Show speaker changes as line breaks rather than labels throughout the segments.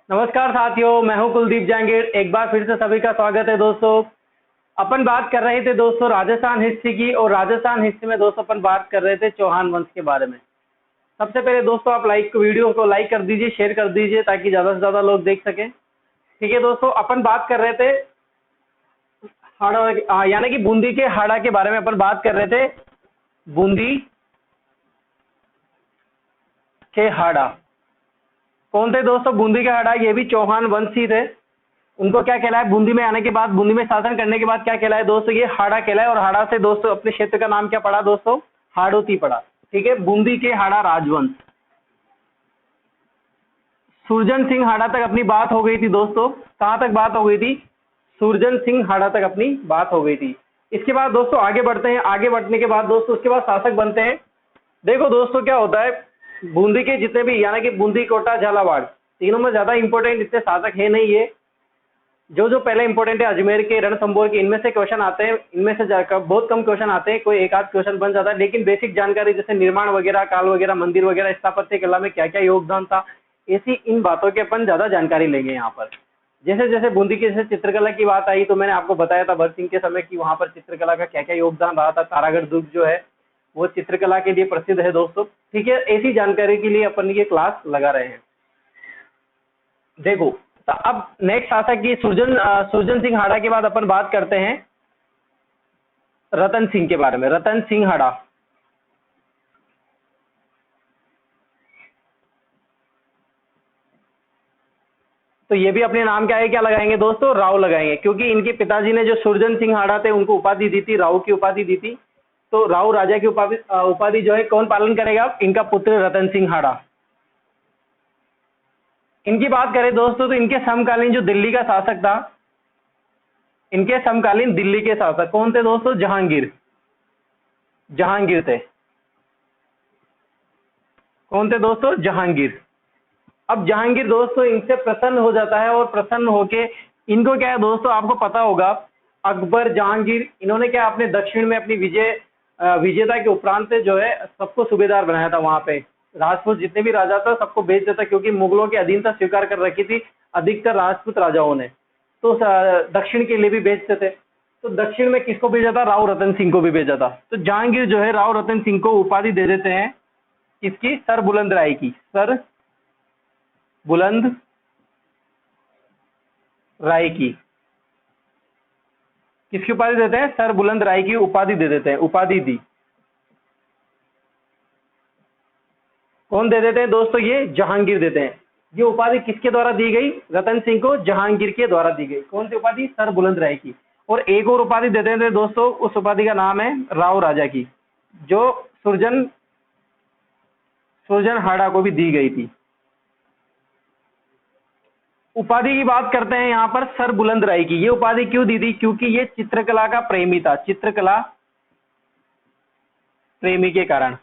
नमस्कार साथियों, मैं हूं कुलदीप जहांगीर। एक बार फिर से सभी का स्वागत है दोस्तों। अपन बात कर रहे थे दोस्तों राजस्थान हिस्ट्री की, और राजस्थान हिस्ट्री में दोस्तों अपन बात कर रहे थे चौहान वंश के बारे में। सबसे पहले दोस्तों आप वीडियो को लाइक कर दीजिए, शेयर कर दीजिए ताकि ज़्यादा से ज़्यादा लोग देख सकें। ठीक है दोस्तों, अपन बात कर रहे थे हाड़ा, यानी कि बूंदी के हाड़ा के बारे में अपन बात कर रहे थे। बूंदी के हाड़ा कौन थे दोस्तों? बूंदी के हाड़ा ये भी चौहान वंशी थे। उनको क्या कहलाए? बूंदी में आने के बाद, बूंदी में शासन करने के बाद क्या कहलाए दोस्तों? ये हाड़ा कहलाए। और हाड़ा से दोस्तों अपने क्षेत्र का नाम क्या पड़ा दोस्तों? हाड़ौती पड़ा। ठीक है, बूंदी के हाड़ा राजवंश। सुरजन सिंह हाड़ा तक अपनी बात हो गई थी दोस्तों। कहां तक बात हो गई थी? सुरजन सिंह हाड़ा तक अपनी बात हो गई थी। इसके बाद दोस्तों आगे बढ़ते हैं। आगे बढ़ने के बाद दोस्तों उसके बाद शासक बनते हैं। देखो दोस्तों क्या होता है, बूंदी के जितने भी, यानी कि बूंदी, कोटा, झालावाड़, तीनों में ज्यादा इंपॉर्टेंट इतने शासक है नहीं ये। जो पहले इंपॉर्टेंट है अजमेर के, रणथंभौर के, इनमें से क्वेश्चन आते हैं। इनमें से बहुत कम क्वेश्चन आते हैं, कोई एक आध क्वेश्चन बन जाता है। लेकिन बेसिक जानकारी जैसे निर्माण वगैरह, काल वगैरह, मंदिर वगैरह, स्थापत्य कला में क्या क्या योगदान था, ऐसी इन बातों के अपन ज्यादा जानकारी लेंगे यहाँ पर। जैसे जैसे बूंदी की जैसे चित्रकला की बात आई तो मैंने आपको बताया था भरत सिंह के समय की वहां पर चित्रकला का क्या क्या योगदान रहा था। तारागढ़ दुर्ग जो है वो चित्रकला के लिए प्रसिद्ध है दोस्तों। ठीक है, ऐसी जानकारी के लिए अपन ये क्लास लगा रहे हैं। देखो, तो अब नेक्स्ट शासक की सुरजन सिंह हाड़ा के बाद अपन बात करते हैं रतन सिंह के बारे में। रतन सिंह हाड़ा तो ये भी अपने नाम के आगे क्या लगाएंगे दोस्तों? राव लगाएंगे, क्योंकि इनके पिताजी ने जो सुरजन सिंह हाड़ा थे उनको उपाधि दी थी, राव की उपाधि दी थी। तो राव राजा की उपाधि जो है कौन पालन करेगा? इनका पुत्र रतन सिंह हाड़ा। इनकी बात करें दोस्तों तो इनके समकालीन जो दिल्ली का शासक था, इनके समकालीन दिल्ली के शासक कौन थे दोस्तों? जहांगीर। जहांगीर थे। कौन थे दोस्तों? जहांगीर। अब जहांगीर दोस्तों इनसे प्रसन्न हो जाता है, और प्रसन्न होके इनको क्या है दोस्तों, आपको पता होगा अकबर, जहांगीर, इन्होंने क्या अपने दक्षिण में अपनी विजेता के उपरांत से जो है सबको सूबेदार बनाया था। वहां पे राजपूत जितने भी राजा था सबको भेज देता, क्योंकि मुगलों की अधीनता स्वीकार कर रखी थी अधिकतर राजपूत राजाओं ने। तो दक्षिण के लिए भी भेजते थे। तो दक्षिण में किसको भेजा था? राव रतन सिंह को भी भेजा था। तो जहांगीर जो है राव रतन सिंह को उपाधि दे देते हैं, किसकी? सर बुलंद राय की। सर बुलंद राय की। किसकी उपाधि देते हैं? सर बुलंद राय की उपाधि दे देते हैं। उपाधि दी। कौन दे देते हैं दोस्तों? ये जहांगीर देते हैं। ये उपाधि किसके द्वारा दी गई? रतन सिंह को जहांगीर के द्वारा दी गई। कौन सी उपाधि? सर बुलंद राय की। और एक और उपाधि देते थे दोस्तों, उस उपाधि का नाम है राव राजा की, जो सुरजन हाड़ा को भी दी गई थी। उपाधि की बात करते हैं यहाँ पर सर बुलंद राय की। ये उपाधि क्यों दी थी? क्योंकि ये चित्रकला का प्रेमी था। चित्रकला प्रेमी के कारण।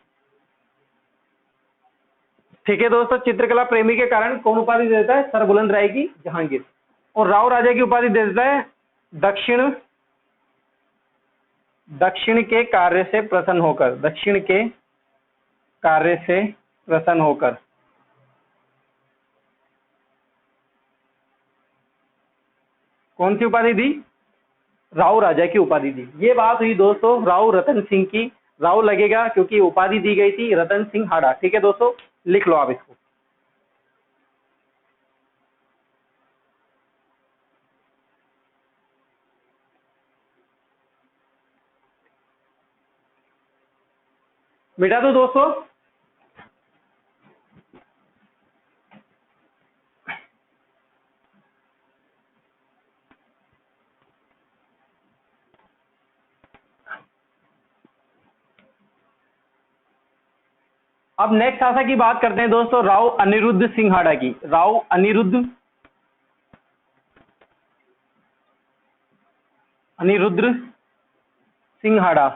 ठीक है दोस्तों, चित्रकला प्रेमी के कारण कौन उपाधि देता है? सर बुलंद राय की जहांगीर। और राव राजा की उपाधि देता है दक्षिण के कार्य से प्रसन्न होकर। दक्षिण के कार्य से प्रसन्न होकर। कौन सी उपाधि दी? राव राजा की उपाधि दी। ये बात हुई दोस्तों राव रतन सिंह की। राव लगेगा क्योंकि उपाधि दी गई थी रतन सिंह हाड़ा। ठीक है दोस्तों, लिख लो आप इसको। मिटा दो दोस्तों। अब नेक्स्ट शासक की बात करते हैं दोस्तों, राव अनिरुद्ध सिंह हाड़ा की। राव अनिरुद्ध सिंह हाड़ा।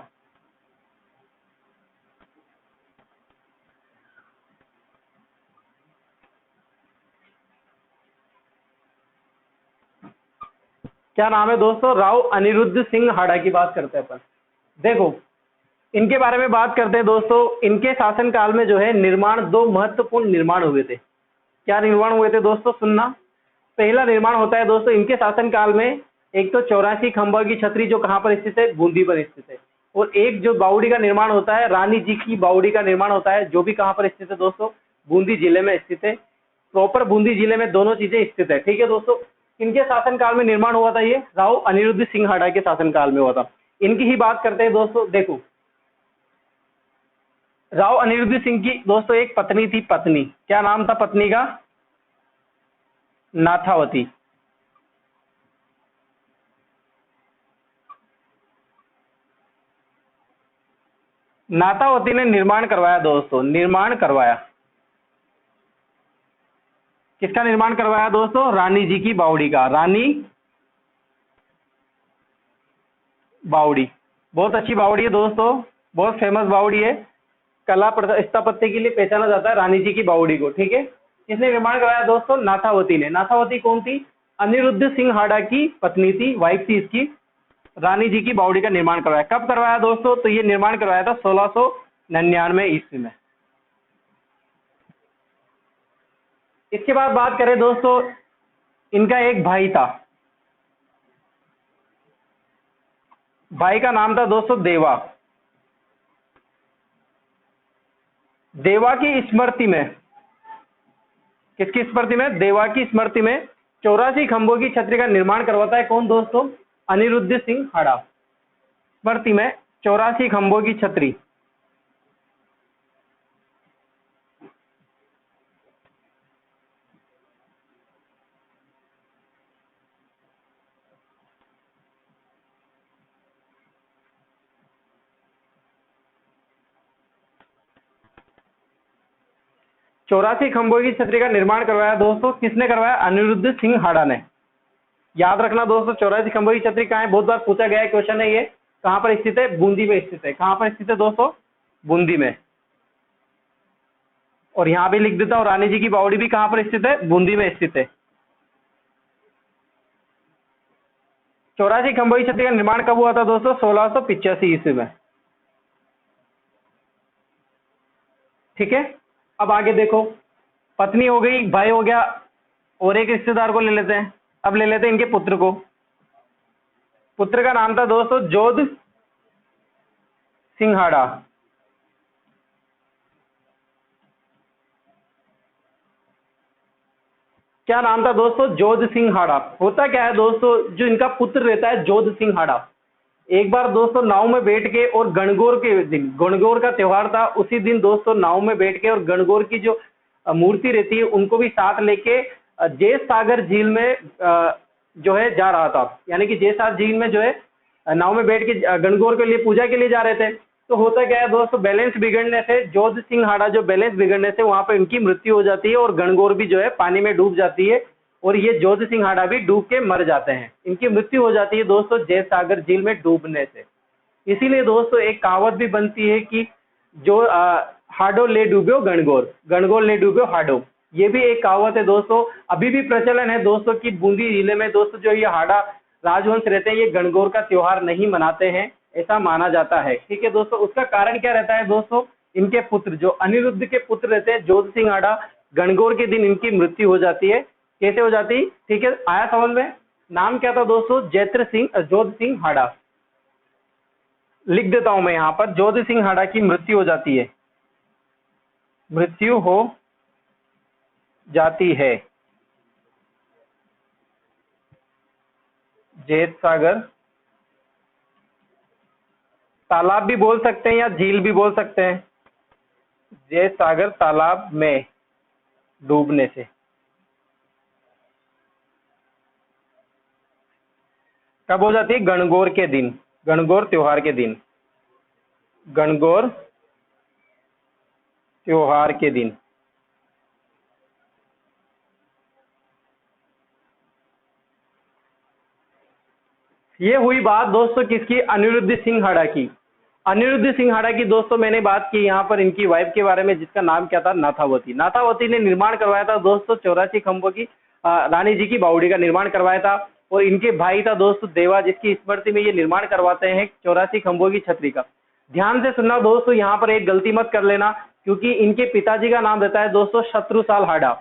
क्या नाम है दोस्तों? राव अनिरुद्ध सिंह हाड़ा की बात करते हैं अपन। देखो, इनके बारे में बात करते हैं दोस्तों। इनके शासनकाल में जो है निर्माण, दो महत्वपूर्ण निर्माण हुए थे। क्या निर्माण हुए थे दोस्तों? सुनना। पहला निर्माण होता है दोस्तों इनके शासनकाल में। एक तो 84 खंभों की छतरी जो कहाँ पर स्थित है, बूंदी पर स्थित है। और एक जो बावड़ी का निर्माण होता है, रानी जी की बावड़ी का निर्माण होता है, जो भी कहाँ पर स्थित है दोस्तों, बूंदी जिले में स्थित है। प्रॉपर बूंदी जिले में दोनों चीजें स्थित है। ठीक है दोस्तों, इनके शासनकाल में निर्माण हुआ था, ये राव अनिरुद्ध सिंह हाड़ा के शासनकाल में हुआ था। इनकी ही बात करते हैं दोस्तों। देखो, राव अनिरुद्ध सिंह की दोस्तों एक पत्नी थी। पत्नी, क्या नाम था पत्नी का? नाथावती। नाथावती ने निर्माण करवाया दोस्तों, निर्माण करवाया। किसका निर्माण करवाया दोस्तों? रानी जी की बावड़ी का। रानी बावड़ी बहुत अच्छी बावड़ी है दोस्तों, बहुत फेमस बावड़ी है। कला स्थापत्य के लिए पहचाना जाता है रानी जी की बावड़ी को। ठीक है, किसने निर्माण करवाया दोस्तों? नाथावती ने। नाथावती कौन थी? अनिरुद्ध सिंह हाड़ा की पत्नी थी, वाइफ थी इसकी। रानी जी की बावड़ी का निर्माण करवाया। कब करवाया दोस्तों? तो ये निर्माण करवाया था 1699 ईस्वी में। इसके बाद बात करें दोस्तों, इनका एक भाई था। भाई का नाम था दोस्तों देवा। देवा की स्मृति में, किसकी स्मृति में? देवा की स्मृति में 84 खंभों की छतरी का निर्माण करवाता है कौन दोस्तों? अनिरुद्ध सिंह हाड़ा। स्मृति में 84 खंभों की छतरी। चौरासी खंभों की छतरी का निर्माण करवाया दोस्तों, किसने करवाया? अनिरुद्ध सिंह हाड़ा ने। याद रखना दोस्तों, 84 खंभों की छतरी कहाँ है? बहुत बार पूछा गया है क्वेश्चन है ये। कहां पर स्थित है? बूंदी में स्थित है। कहां पर स्थित है दोस्तों? बूंदी में। और यहां भी लिख देता हूं, रानी जी की बावड़ी भी कहां पर स्थित है? बूंदी में स्थित है। 84 खंभों की छतरी का निर्माण कब हुआ था दोस्तों? 1685 ईस्वी में। ठीक है, अब आगे देखो, पत्नी हो गई, भाई हो गया, और एक रिश्तेदार को ले लेते हैं। अब ले लेते हैं इनके पुत्र को। पुत्र का नाम था दोस्तों जोध सिंह हाड़ा। क्या नाम था दोस्तों? जोध सिंह हाड़ा। होता क्या है दोस्तों, जो इनका पुत्र रहता है जोध सिंह हाड़ा, एक बार दोस्तों नाव में बैठ के, और गणगौर के दिन, गणगौर का त्योहार था, उसी दिन दोस्तों नाव में बैठ के, और गणगौर की जो मूर्ति रहती है उनको भी साथ लेके जय सागर झील में जो है जा रहा था। यानी कि जय सागर झील में जो है नाव में बैठ के गणगौर के लिए पूजा के लिए जा रहे थे। तो होता क्या है दोस्तों, बैलेंस बिगड़ने से, जोध सिंह हाड़ा जो बैलेंस बिगड़ने से वहां पर इनकी मृत्यु हो जाती है, और गणगौर भी जो है पानी में डूब जाती है, और ये जोध सिंह हाड़ा भी डूब के मर जाते हैं। इनकी मृत्यु हो जाती है दोस्तों जय सागर झील में डूबने से। इसीलिए दोस्तों एक कहावत भी बनती है कि जो हाडो ले डूबो गणगौर, गणगौर ले डूबो हाडो। ये भी एक कहावत है दोस्तों, अभी भी प्रचलन है दोस्तों कि बूंदी जिले में दोस्तों जो ये हाड़ा राजवंश रहते हैं, ये गणगौर का त्योहार नहीं मनाते हैं, ऐसा माना जाता है। ठीक है दोस्तों, उसका कारण क्या रहता है दोस्तों? इनके पुत्र, जो अनिरुद्ध के पुत्र रहते हैं जोध सिंह हाड़ा, गणगौर के दिन इनकी मृत्यु हो जाती है। कैसे हो जाती? ठीक है, आया समझ में? नाम क्या था दोस्तों? जैत्र सिंह, जोध सिंह हाड़ा। लिख देता हूं मैं यहां पर, जोध सिंह हाड़ा की मृत्यु हो जाती है, मृत्यु हो जाती है जैत सागर, तालाब भी बोल सकते हैं या झील भी बोल सकते हैं, जैत सागर तालाब में डूबने से। कब हो जाती है? गणगौर के दिन, गणगौर त्योहार के दिन, गणगौर त्योहार के दिन। ये हुई बात दोस्तों किसकी? अनिरुद्ध सिंह हाड़ा की। अनिरुद्ध सिंह हाड़ा की दोस्तों मैंने बात की यहाँ पर इनकी वाइफ के बारे में, जिसका नाम क्या था? नाथावती। नाथावती ने निर्माण करवाया था दोस्तों 84 खंभों की रानी जी की बावड़ी का निर्माण करवाया था। और इनके भाई था दोस्तों देवा, जिसकी स्मृति में ये निर्माण करवाते हैं 84 खंभों की छतरी का। ध्यान से सुनना दोस्तों, यहाँ पर एक गलती मत कर लेना, क्योंकि इनके पिताजी का नाम रहता है दोस्तों शत्रुसाल हाड़ा।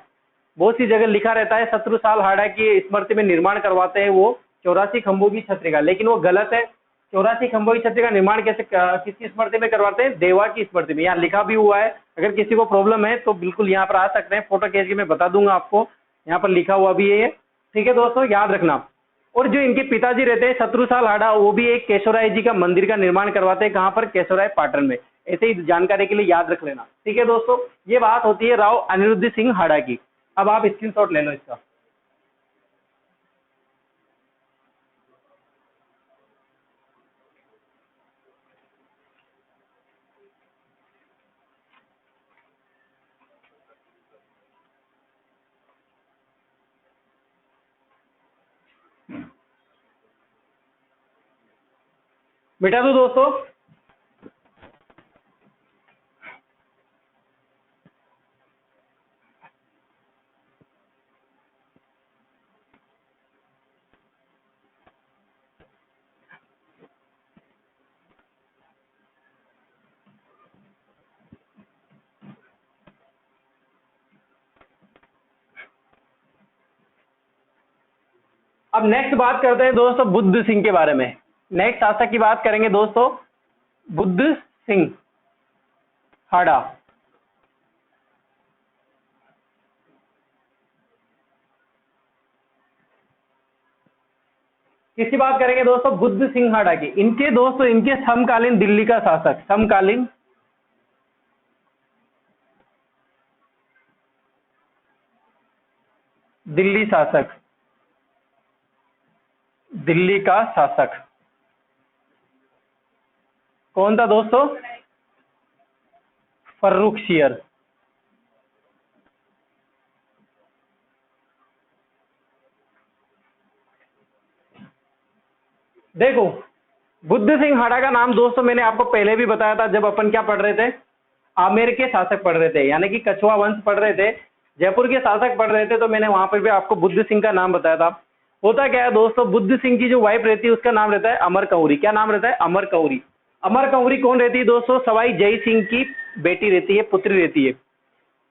बहुत सी जगह लिखा रहता है शत्रुसाल हाड़ा की स्मृति में निर्माण करवाते हैं वो 84 खंभों की छतरी का, लेकिन वो गलत है। 84 खंभों की छतरी का निर्माण कैसे किसकी स्मृति में करवाते हैं? देवा की स्मृति में। यहाँ लिखा भी हुआ है, अगर किसी को प्रॉब्लम है तो बिल्कुल यहाँ पर आ सकते हैं, फोटो खींच के मैं बता दूंगा आपको, यहाँ पर लिखा हुआ भी है। ठीक है दोस्तों, याद रखना। और जो इनके पिताजी रहते हैं शत्रुसाल हाड़ा, वो भी एक केशवराय जी का मंदिर का निर्माण करवाते हैं। कहाँ पर? केशवराय पाटन में। ऐसे ही जानकारी के लिए याद रख लेना। ठीक है दोस्तों, ये बात होती है राव अनिरुद्ध सिंह हाड़ा की। अब आप स्क्रीनशॉट ले लो इसका। बेटा दो दोस्तों, अब नेक्स्ट बात करते हैं दोस्तों बुद्ध सिंह के बारे में। नेक्स्ट शासक की बात करेंगे दोस्तों, बुद्ध सिंह हाड़ा। किसकी बात करेंगे दोस्तों? बुद्ध सिंह हाड़ा की। इनके दोस्तों, इनके समकालीन दिल्ली का शासक, समकालीन दिल्ली शासक, दिल्ली का शासक कौन था दोस्तों? फर्रुखशियर। देखो, बुद्ध सिंह हाड़ा का नाम दोस्तों मैंने आपको पहले भी बताया था, जब अपन क्या पढ़ रहे थे, आमेर के शासक पढ़ रहे थे, यानी कि कछुआ वंश पढ़ रहे थे, जयपुर के शासक पढ़ रहे थे, तो मैंने वहां पर भी आपको बुद्ध सिंह का नाम बताया था। होता क्या है दोस्तों, बुद्ध सिंह की जो वाइफ रहती है उसका नाम रहता है अमर कंवरी। क्या नाम रहता है? अमर कंवरी। अमर कंवरी कौन रहती है दोस्तों? सवाई जय सिंह की बेटी रहती है, पुत्री रहती है।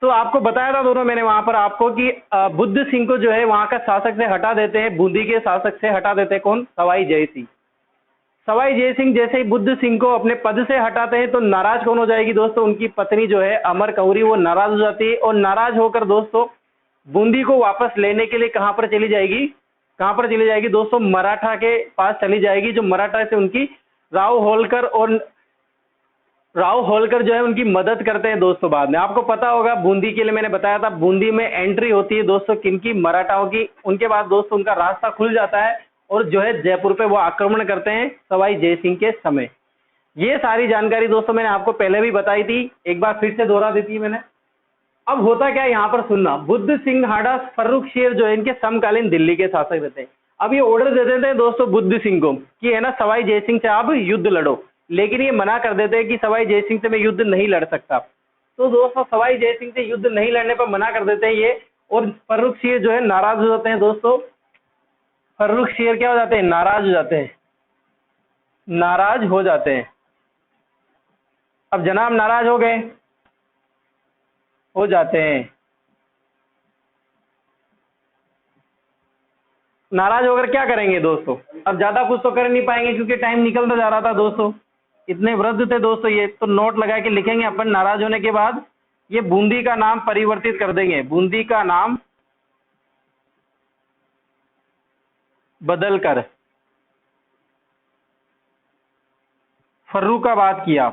तो आपको बताया था दोनों मैंने वहां पर आपको कि बुद्ध सिंह को जो है वहां का शासक से हटा देते हैं, बूंदी के शासक से हटा देते हैं। कौन? सवाई जय सिंह। सवाई जय सिंह जैसे ही बुद्ध सिंह को अपने पद से हटाते हैं तो नाराज कौन हो जाएगी दोस्तों? उनकी पत्नी जो है अमर कंवरी, वो नाराज हो जाती है, और नाराज होकर दोस्तों बूंदी को वापस लेने के लिए कहां पर चली जाएगी? कहां पर चली जाएगी दोस्तों? मराठा के पास चली जाएगी, जो मराठा से उनकी राव होलकर, और राव होलकर जो है उनकी मदद करते हैं दोस्तों। बाद में आपको पता होगा, बूंदी के लिए मैंने बताया था, बूंदी में एंट्री होती है दोस्तों किनकी? मराठाओं की। उनके बाद दोस्तों उनका रास्ता खुल जाता है और जो है जयपुर पे वो आक्रमण करते हैं सवाई जय सिंह के समय। ये सारी जानकारी दोस्तों मैंने आपको पहले भी बताई थी, एक बार फिर से दोहरा देती है मैंने। अब होता क्या है यहाँ पर सुनना, बुद्ध सिंह हाड़ा, फर्रुखशियर जो है इनके समकालीन दिल्ली के शासक रहते हैं। अब ये ऑर्डर दे देते हैं दोस्तों बुद्ध सिंह को कि है ना सवाई जय सिंह से आप युद्ध लड़ो, लेकिन ये मना कर देते हैं कि सवाई जय सिंह से मैं युद्ध नहीं लड़ सकता। तो दोस्तों सवाई जय सिंह से युद्ध नहीं लड़ने पर मना कर देते हैं ये, और फर्रुखशियर जो है नाराज हो जाते हैं दोस्तों। फर्रुखशियर क्या हो जाते हैं? नाराज हो जाते हैं, नाराज हो जाते हैं। अब जनाब नाराज हो गए, हो जाते हैं, नाराज होकर क्या करेंगे दोस्तों? अब ज्यादा कुछ तो कर नहीं पाएंगे क्योंकि टाइम निकलता जा रहा था दोस्तों, इतने वृद्ध थे दोस्तों। ये तो नोट लगा के लिखेंगे अपन, नाराज होने के बाद ये बूंदी का नाम परिवर्तित कर देंगे, बूंदी का नाम बदलकर फर्रुखाबाद किया।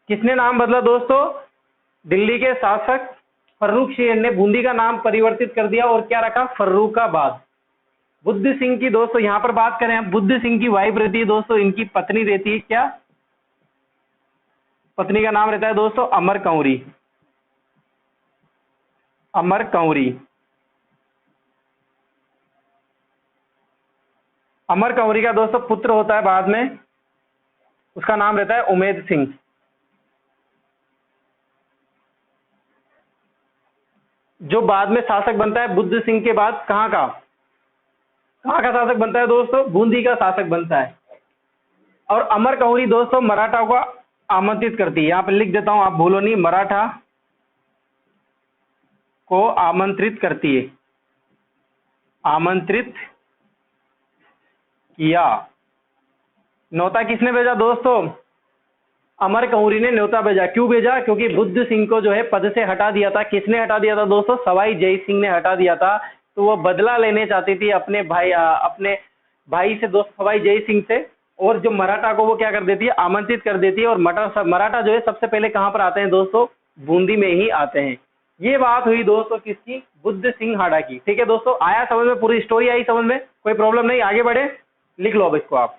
किसने नाम बदला दोस्तों? दिल्ली के शासक फर्रुखशियर ने बूंदी का नाम परिवर्तित कर दिया और क्या रखा? फर्रुखाबाद। बुद्ध सिंह की दोस्तों यहां पर बात करें, बुद्ध सिंह की वाइफ रहती है दोस्तों, इनकी पत्नी रहती है क्या? पत्नी का नाम रहता है दोस्तों अमर कंवरी। अमर कंवरी, अमर कंवरी का दोस्तों पुत्र होता है बाद में, उसका नाम रहता है उमेद सिंह। जो बाद में शासक बनता है बुद्ध सिंह के बाद, कहाँ का शासक बनता है दोस्तों? बूंदी का शासक बनता है। और अमर कौरी दोस्तों मराठा को आमंत्रित करती है, यहाँ पे लिख देता हूं, आप भूलो नहीं, मराठा को आमंत्रित करती है, आमंत्रित किया। न्योता किसने भेजा दोस्तों? अमर कौरी ने न्योता भेजा। क्यों भेजा? क्योंकि बुद्ध सिंह को जो है पद से हटा दिया था। किसने हटा दिया था दोस्तों? सवाई जय सिंह ने हटा दिया था। तो वो बदला लेने चाहती थी अपने भाई से दोस्त सवाई जय सिंह से। और जो मराठा को वो क्या कर देती है? आमंत्रित कर देती है। और मराठा जो है सबसे पहले कहां पर आते हैं दोस्तों? बूंदी में ही आते हैं। ये बात हुई दोस्तों किसकी? बुद्ध सिंह हाड़ा की। ठीक है दोस्तों, आया समझ में? पूरी स्टोरी आई समझ में? कोई प्रॉब्लम नहीं, आगे बढ़े, लिख लो अब इसको आप।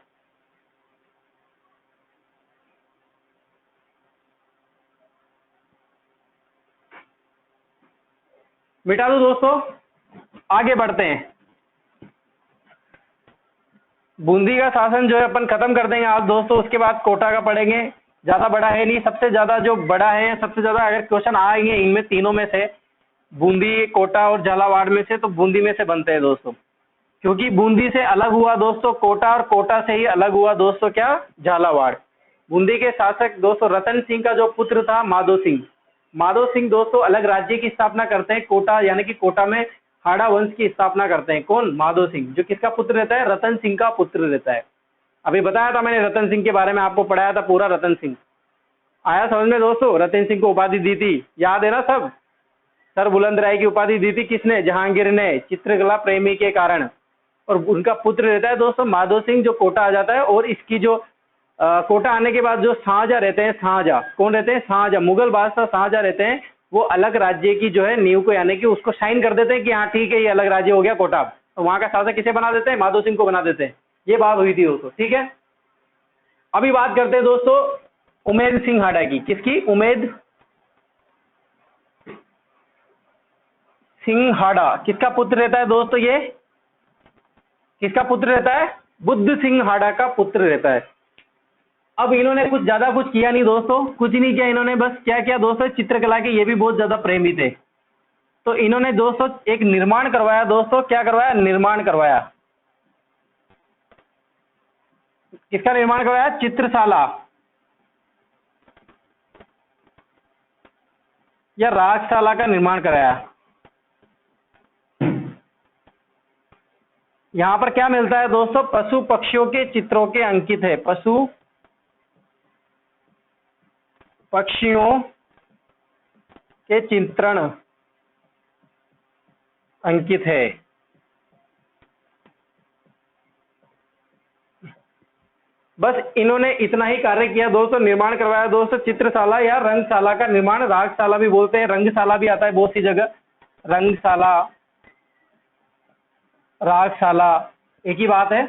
मिटा दो दोस्तों, आगे बढ़ते हैं। बूंदी का शासन जो है अपन खत्म कर देंगे आज दोस्तों। उसके बाद कोटा का पढ़ेंगे, ज्यादा बड़ा है नहीं। सबसे ज्यादा जो बड़ा है, सबसे ज्यादा अगर क्वेश्चन आएंगे इनमें तीनों में से, बूंदी, कोटा और झालावाड़ में से, तो बूंदी में से बनते हैं दोस्तों। क्योंकि बूंदी से अलग हुआ दोस्तों कोटा, और कोटा से ही अलग हुआ दोस्तों क्या? झालावाड़। बूंदी के शासक दोस्तों रतन सिंह का जो पुत्र था माधो सिंह। माधो सिंह दोस्तों अलग राज्य की स्थापना करते हैं, कोटा यानी कि कोटा में हाड़ा वंश की स्थापना करते हैं। कौन? माधो सिंह, जो किसका पुत्र रहता है? रतन सिंह का पुत्र रहता है। अभी बताया था मैंने रतन सिंह के बारे में, आपको पढ़ाया था पूरा रतन सिंह। आया समझ में दोस्तों? रतन सिंह को उपाधि दी थी, याद है ना सब? सर बुलंद राय की उपाधि दी थी किसने? जहांगीर ने, चित्रकला प्रेमी के कारण। और उनका पुत्र रहता है दोस्तों माधो सिंह, जो कोटा आ जाता है। और इसकी जो कोटा आने के बाद जो शाहजहां रहते हैं, शाहजहां कौन रहते हैं? शाहजहां, मुगल बादशाह शाहजहां रहते हैं। वो अलग राज्य की जो है नींव को, यानी कि उसको साइन कर देते हैं कि हाँ ठीक है ये अलग राज्य हो गया कोटा। तो वहां का शासक किसे बना देते हैं? माधो सिंह को बना देते हैं। ये बात हुई थी दोस्तों, ठीक है। अभी बात करते हैं दोस्तों उमेद सिंह हाड़ा की। किसकी? उमेद सिंह हाड़ा। किसका पुत्र रहता है दोस्तों? ये किसका पुत्र रहता है? बुद्ध सिंह हाड़ा का पुत्र रहता है। अब इन्होंने कुछ ज्यादा कुछ किया नहीं दोस्तों, कुछ नहीं किया इन्होंने। बस क्या किया दोस्तों? चित्रकला के ये भी बहुत ज्यादा प्रेमी थे। तो इन्होंने दोस्तों एक निर्माण करवाया दोस्तों। क्या करवाया? निर्माण करवाया। किसका निर्माण करवाया? चित्रशाला या राजशाला का निर्माण कराया। यहां पर क्या मिलता है दोस्तों? पशु पक्षियों के चित्रों के अंकित है। पशु पक्षियों के चित्रण अंकित है। बस इन्होंने इतना ही कार्य किया दोस्तों, निर्माण करवाया दोस्तों। चित्रशाला या रंगशाला का निर्माण, रागशाला भी बोलते हैं, रंगशाला भी आता है बहुत सी जगह। रंगशाला, रागशाला एक ही बात है।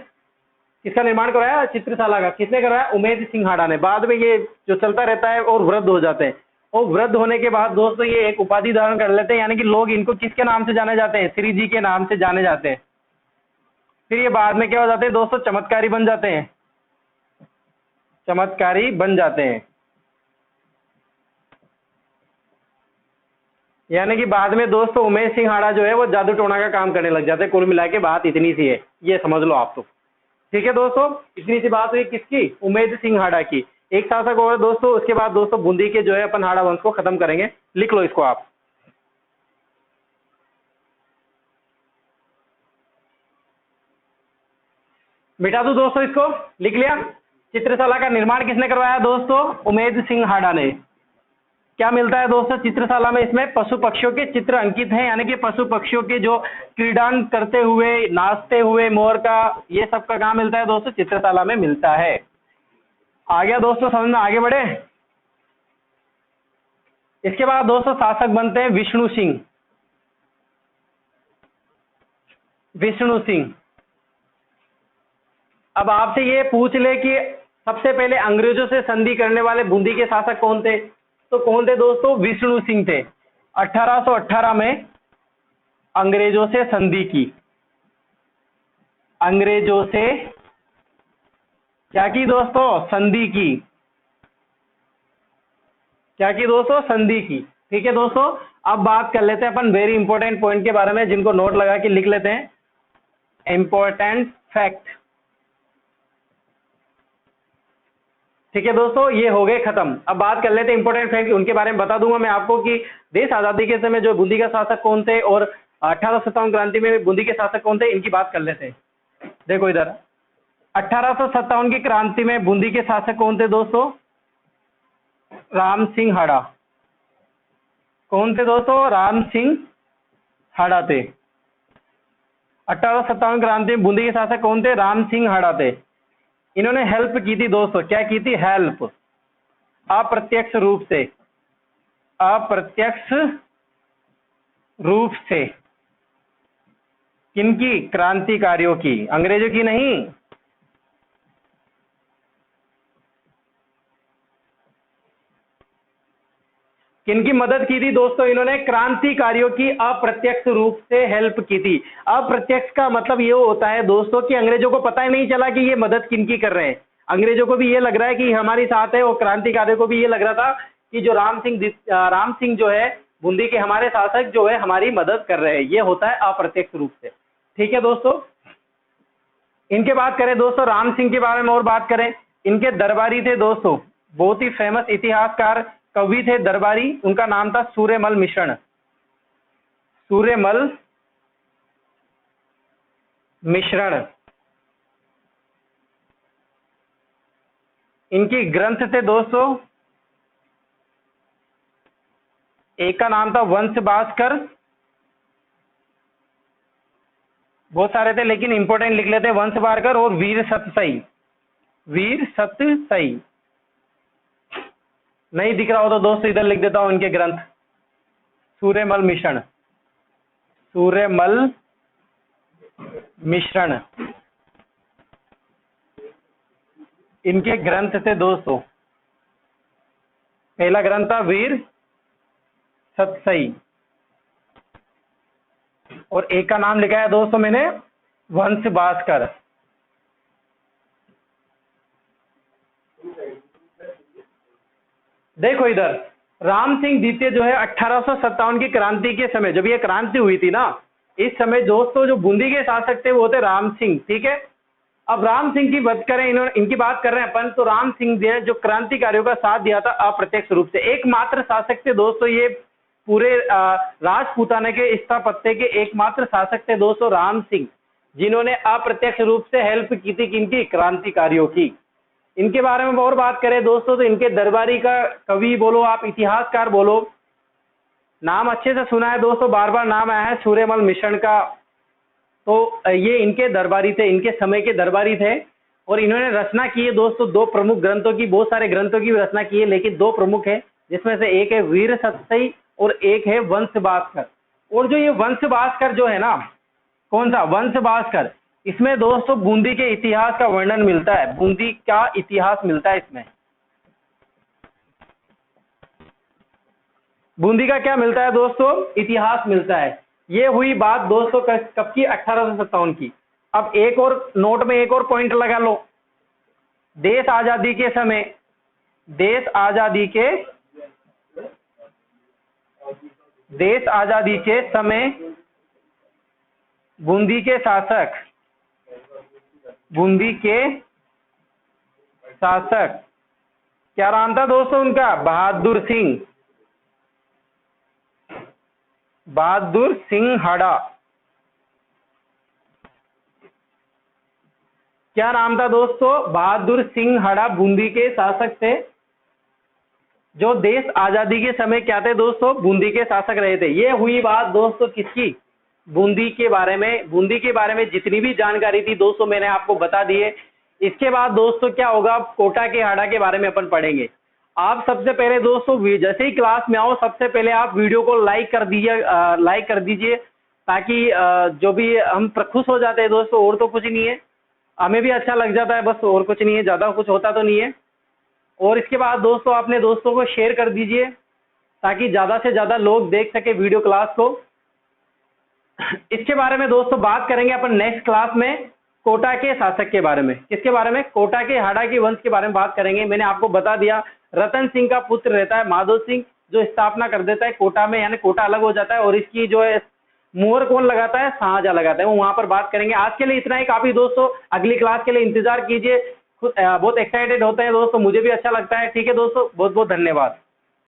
किसका निर्माण करवाया? चित्रशाला का। किसने करवाया? उमेद सिंह हाड़ा ने। बाद में ये जो चलता रहता है और वृद्ध हो जाते हैं। और वृद्ध होने के बाद दोस्तों ये एक उपाधि धारण कर लेते हैं, यानी कि लोग इनको किसके नाम से जाने जाते हैं? श्री जी के नाम से जाने जाते हैं। फिर ये बाद में क्या हो जाते हैं दोस्तों? चमत्कारी बन जाते हैं। चमत्कारी बन जाते हैं, यानी कि बाद में दोस्तों उमेश सिंह हाड़ा जो है वो जादू टोना का काम करने लग जाते हैं। कुल मिला के बात इतनी सी है, ये समझ लो आप तो। ठीक है दोस्तों, इतनी सी बात हुई किसकी? उमेद सिंह हाड़ा की। एक शासक और दोस्तों, उसके बाद दोस्तों बूंदी के जो है अपन हाड़ा वंश को खत्म करेंगे। लिख लो इसको आप। मिटा दो दोस्तों इसको, लिख लिया। चित्रशाला का निर्माण किसने करवाया दोस्तों? उमेद सिंह हाड़ा ने। क्या मिलता है दोस्तों चित्रशाला में? इसमें पशु पक्षियों के चित्र अंकित हैं, यानी कि पशु पक्षियों के जो क्रीडान करते हुए, नाचते हुए मोर का, ये सब का कहाँ मिलता है दोस्तों? चित्रशाला में मिलता है। आ गया दोस्तों समझ में? आगे बढ़े। इसके बाद दोस्तों शासक बनते हैं विष्णु सिंह। विष्णु सिंह। अब आपसे ये पूछ ले कि सबसे पहले अंग्रेजों से संधि करने वाले बूंदी के शासक कौन थे? तो कौन थे दोस्तों? विष्णु सिंह थे। 1818 में अंग्रेजों से संधि की। अंग्रेजों से क्या की दोस्तों? संधि की। क्या की दोस्तों? संधि की। ठीक है दोस्तों, अब बात कर लेते हैं अपन वेरी इंपॉर्टेंट पॉइंट के बारे में, जिनको नोट लगा के लिख लेते हैं। Important fact. ठीक है दोस्तों, ये हो गए खत्म। अब बात कर लेते हैं इंपॉर्टेंट फैक्ट, उनके बारे में बता दूंगा मैं आपको कि देश आजादी के समय जो बूंदी का शासक कौन थे और 1857 क्रांति में बूंदी के शासक कौन थे, इनकी बात कर लेते हैं। देखो इधर 1857 की क्रांति में बूंदी के शासक कौन थे दोस्तों? राम सिंह हाड़ा। कौन थे दोस्तों? राम सिंह हाड़ा थे। 1857 क्रांति में बूंदी के शासक कौन थे? राम सिंह हाड़ा थे। इन्होंने हेल्प की थी दोस्तों, क्या की थी? हेल्प, अप्रत्यक्ष रूप से, अप्रत्यक्ष रूप से किनकी? क्रांतिकारियों की, अंग्रेजों की नहीं। किनकी मदद की थी दोस्तों? इन्होंने क्रांतिकारियों की अप्रत्यक्ष रूप से हेल्प की थी। अप्रत्यक्ष का मतलब ये होता है दोस्तों कि अंग्रेजों को पता ही नहीं चला कि ये मदद किनकी कर रहे हैं। अंग्रेजों को भी ये लग रहा है कि हमारी साथ है, और क्रांतिकारियों को भी ये लग रहा था कि जो राम सिंह जो है बूंदी के हमारे शासक जो है हमारी मदद कर रहे हैं। ये होता है अप्रत्यक्ष रूप से। ठीक है दोस्तों, इनके बात करें दोस्तों, राम सिंह के बारे में और बात करें, इनके दरबारी थे दोस्तों, बहुत ही फेमस इतिहासकार कवि थे दरबारी, उनका नाम था सूर्यमल मिश्रण। सूर्यमल मिश्रण। इनकी ग्रंथ थे दोस्तों, एक का नाम था वंश भास्कर, बहुत सारे थे लेकिन इंपॉर्टेंट लिख लेते हैं, वंश भास्कर और वीर सतसई। वीर सतसई नहीं दिख रहा हो तो दोस्तों इधर लिख देता हूं इनके ग्रंथ। सूर्यमल मिश्रण, सूर्यमल मिश्रण इनके ग्रंथ थे दोस्तों। पहला ग्रंथ था वीर सतसई और एक का नाम लिखा है दोस्तों मैंने वंश भास्कर। देखो इधर राम सिंह द्वितीय जो है 1857 की क्रांति के समय, जब ये क्रांति हुई थी ना, इस समय दोस्तों जो बूंदी के शासक थे वो थे राम सिंह। ठीक है, अब राम सिंह की बात करें, इनकी बात कर रहे हैं अपन, तो राम सिंह जो क्रांतिकारियों का साथ दिया था अप्रत्यक्ष रूप से। एकमात्र शासक थे दोस्तों ये पूरे राजपूताना के स्थापत्य के एकमात्र शासक थे दोस्तों राम सिंह, जिन्होंने अप्रत्यक्ष रूप से हेल्प की थी किनकी? क्रांतिकारियों की। इनके बारे में और बात करें दोस्तों तो इनके दरबारी का कवि बोलो आप, इतिहासकार बोलो, नाम अच्छे से सुना है दोस्तों, बार बार नाम आया है सूर्यमल मिश्रण का। तो ये इनके दरबारी थे, इनके समय के दरबारी थे और इन्होंने रचना की है दोस्तों दो प्रमुख ग्रंथों की, बहुत सारे ग्रंथों की रचना की है लेकिन दो प्रमुख है, जिसमें से एक है वीर सतसई और एक है वंश भास्कर। और जो ये वंश भास्कर जो है ना, कौन सा? वंश भास्कर, इसमें दोस्तों बूंदी के इतिहास का वर्णन मिलता है, बूंदी का इतिहास मिलता है इसमें। बूंदी का क्या मिलता है दोस्तों? इतिहास मिलता है। ये हुई बात दोस्तों कब की? 1857 की। अब एक और नोट में एक और पॉइंट लगा लो, देश आजादी के समय, देश आजादी के समय बूंदी के शासक क्या नाम था दोस्तों उनका? बहादुर सिंह हाड़ा। क्या नाम था दोस्तों? बहादुर सिंह हाड़ा बूंदी के शासक थे, जो देश आजादी के समय क्या थे दोस्तों? बूंदी के शासक रहे थे। ये हुई बात दोस्तों किसकी? बूंदी के बारे में। बूंदी के बारे में जितनी भी जानकारी थी दोस्तों मैंने आपको बता दी है। इसके बाद दोस्तों क्या होगा? कोटा के हाड़ा के बारे में अपन पढ़ेंगे। आप सबसे पहले दोस्तों जैसे ही क्लास में आओ सबसे पहले आप वीडियो को लाइक कर दीजिए ताकि जो भी हम खुश हो जाते हैं दोस्तों, और तो कुछ नहीं है, हमें भी अच्छा लग जाता है बस, और कुछ नहीं है, ज़्यादा कुछ होता तो नहीं है। और इसके बाद दोस्तों अपने दोस्तों को शेयर कर दीजिए ताकि ज़्यादा से ज़्यादा लोग देख सके वीडियो क्लास को। इसके बारे में दोस्तों बात करेंगे अपन नेक्स्ट क्लास में, कोटा के शासक के बारे में। किसके बारे में? कोटा के हाड़ा के वंश के बारे में बात करेंगे। मैंने आपको बता दिया रतन सिंह का पुत्र रहता है माधो सिंह, जो स्थापना कर देता है कोटा में, यानी कोटा अलग हो जाता है और इसकी जो है मुहर कौन लगाता है? शाहजहां लगाता है। वो वहां पर बात करेंगे। आज के लिए इतना ही काफी दोस्तों, अगली क्लास के लिए इंतजार कीजिए। बहुत एक्साइटेड होते हैं दोस्तों, मुझे भी अच्छा लगता है। ठीक है दोस्तों, बहुत बहुत धन्यवाद।